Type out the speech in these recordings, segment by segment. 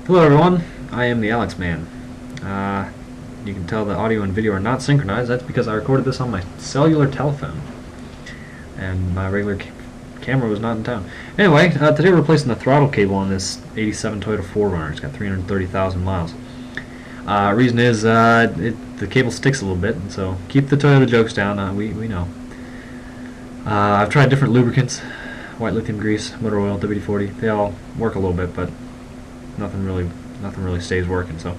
Hello everyone, I am the Alex Man. You can tell the audio and video are not synchronized. That's because I recorded this on my cellular telephone and my regular camera was not in town. Anyway, today we're replacing the throttle cable on this 87 Toyota 4Runner. It's got 330,000 miles. Reason is the cable sticks a little bit, and so keep the Toyota jokes down. We know. I've tried different lubricants, white lithium grease, motor oil, WD-40. They all work a little bit, but nothing really stays working. So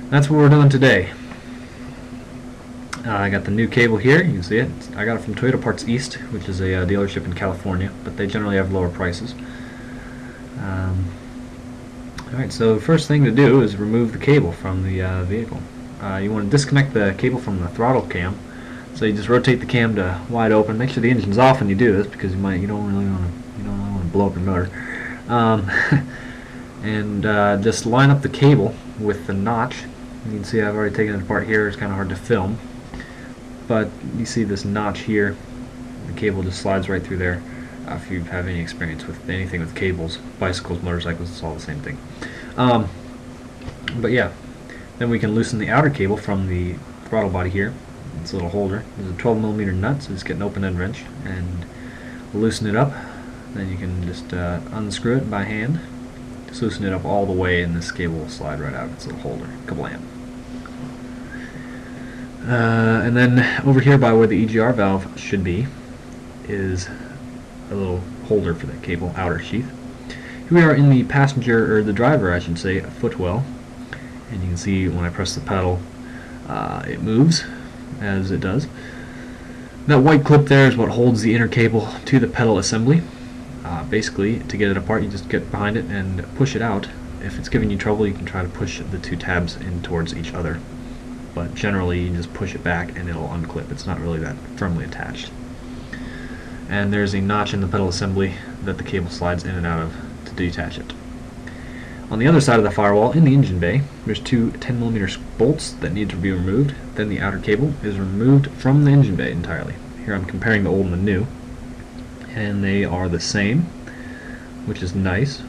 that's what we're doing today. I got the new cable here. You can see it. I got it from Toyota Parts East, which is a dealership in California, but they generally have lower prices. Alright, so the first thing to do is remove the cable from the vehicle. You want to disconnect the cable from the throttle cam. So you just rotate the cam to wide open. Make sure the engine's off when you do this, because you don't really want to blow up your motor. And just line up the cable with the notch. You can see I've already taken it apart here. It's kind of hard to film, but you see this notch here. The cable just slides right through there. If you have any experience with anything with cables, bicycles, motorcycles, it's all the same thing. But yeah, then we can loosen the outer cable from the throttle body here. It's a little holder. There's a 12mm nut, so just get an open end wrench and loosen it up. Then you can just unscrew it by hand. Just loosen it up all the way, and this cable will slide right out of its little holder. Kablam. And then over here by where the EGR valve should be is a little holder for the cable outer sheath. Here we are in the passenger, or the driver I should say, footwell, and you can see when I press the pedal it moves as it does. That white clip there is what holds the inner cable to the pedal assembly. Basically, to get it apart, you just get behind it and push it out. If it's giving you trouble, you can try to push the two tabs in towards each other, but generally you just push it back and it'll unclip. It's not really that firmly attached. And there's a notch in the pedal assembly that the cable slides in and out of to detach it. On the other side of the firewall, in the engine bay, there's two 10mm bolts that need to be removed. Then the outer cable is removed from the engine bay entirely. Here I'm comparing the old and the new, and they are the same, which is nice.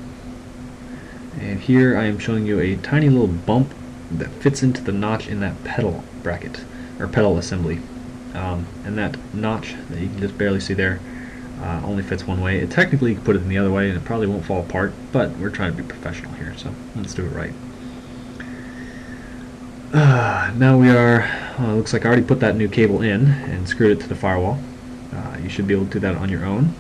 And here I am showing you a tiny little bump that fits into the notch in that pedal bracket, or pedal assembly. And that notch that you can just barely see there only fits one way. Technically you can put it in the other way and it probably won't fall apart, but we're trying to be professional here, so let's do it right. Now we are, it looks like I already put that new cable in and screwed it to the firewall. You should be able to do that on your own.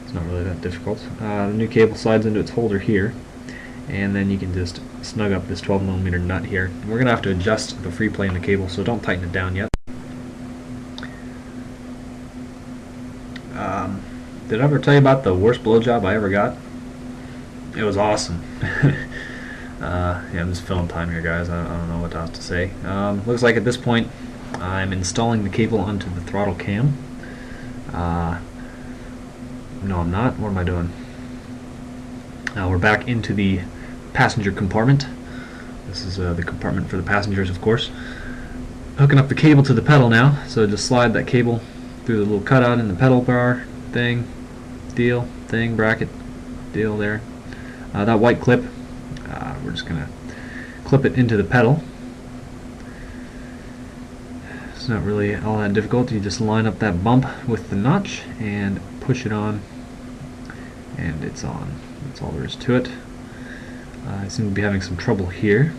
It's not really that difficult. The new cable slides into its holder here, and then you can just snug up this 12mm nut here. And we're going to have to adjust the free play in the cable, so don't tighten it down yet. Did I ever tell you about the worst blowjob I ever got? It was awesome. Yeah, I'm just filling time here, guys. I don't know what else to say. Looks like at this point I'm installing the cable onto the throttle cam. No, I'm not. What am I doing? We're back into the passenger compartment. This is the compartment for the passengers, of course. Hooking up the cable to the pedal now, so just slide that cable through the little cutout in the pedal bar thing, bracket, deal there. That white clip, we're just going to clip it into the pedal. It's not really all that difficult. You just line up that bump with the notch and push it on, and it's on. That's all there is to it. I seem to be having some trouble here.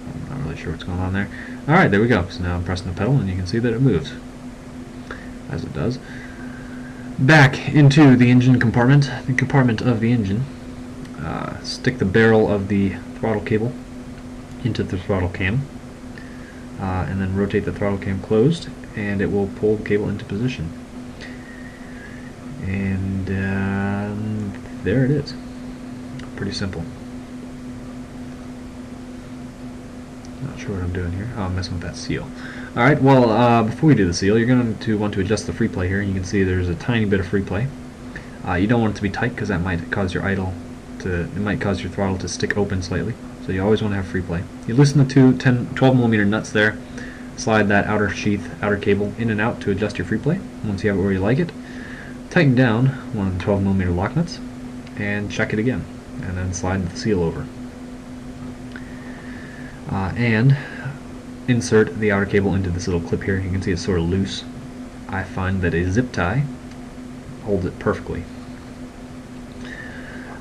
I'm not really sure what's going on there. Alright, there we go. So now I'm pressing the pedal and you can see that it moves, as it does. Back into the engine compartment, the compartment of the engine. Stick the barrel of the throttle cable into the throttle cam, and then rotate the throttle cam closed, and it will pull the cable into position. And there it is. Pretty simple. Not sure what I'm doing here. Oh, I'm messing with that seal. Alright, well, before we do the seal, you're going to want to adjust the free play here. You can see there's a tiny bit of free play. You don't want it to be tight, because that might cause your it might cause your throttle to stick open slightly. So you always want to have free play. You loosen the two 12mm nuts there, slide that outer sheath, outer cable in and out to adjust your free play. Once you have it where you like it, tighten down one of the 12mm lock nuts, and check it again, and then slide the seal over. And insert the outer cable into this little clip here. You can see it's sort of loose. I find that a zip tie holds it perfectly.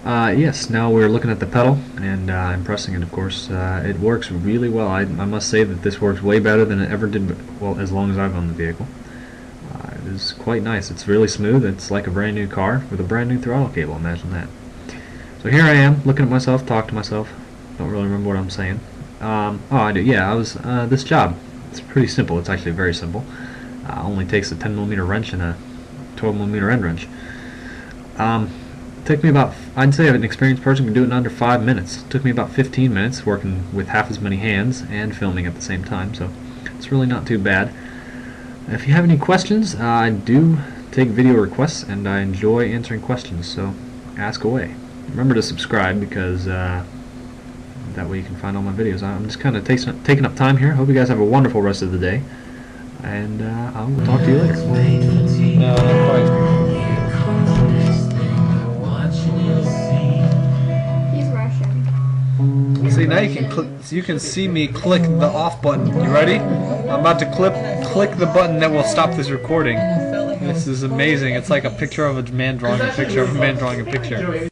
Yes, now we're looking at the pedal, and I'm pressing it, of course. It works really well. I must say that this works way better than it ever did, well, as long as I've owned the vehicle. It is quite nice. It's really smooth. It's like a brand new car with a brand new throttle cable. Imagine that. So here I am, looking at myself, talking to myself. Don't really remember what I'm saying. Oh, I do. Yeah, I was this job. It's pretty simple. It's actually very simple. Only takes a 10mm wrench and a 12mm end wrench. It took me about, I'd say an experienced person can do it in under 5 minutes. It took me about 15 minutes working with half as many hands and filming at the same time, so it's really not too bad. If you have any questions, I do take video requests and I enjoy answering questions, so ask away. Remember to subscribe, because that way you can find all my videos. I'm just kind of taking up time here. Hope you guys have a wonderful rest of the day, and I will talk to you later. No, not quite. He's Russian. See, now you can see me click the off button. You ready? I'm about to click the button that will stop this recording. This is amazing. It's like a picture of a man drawing a picture of a man drawing a picture.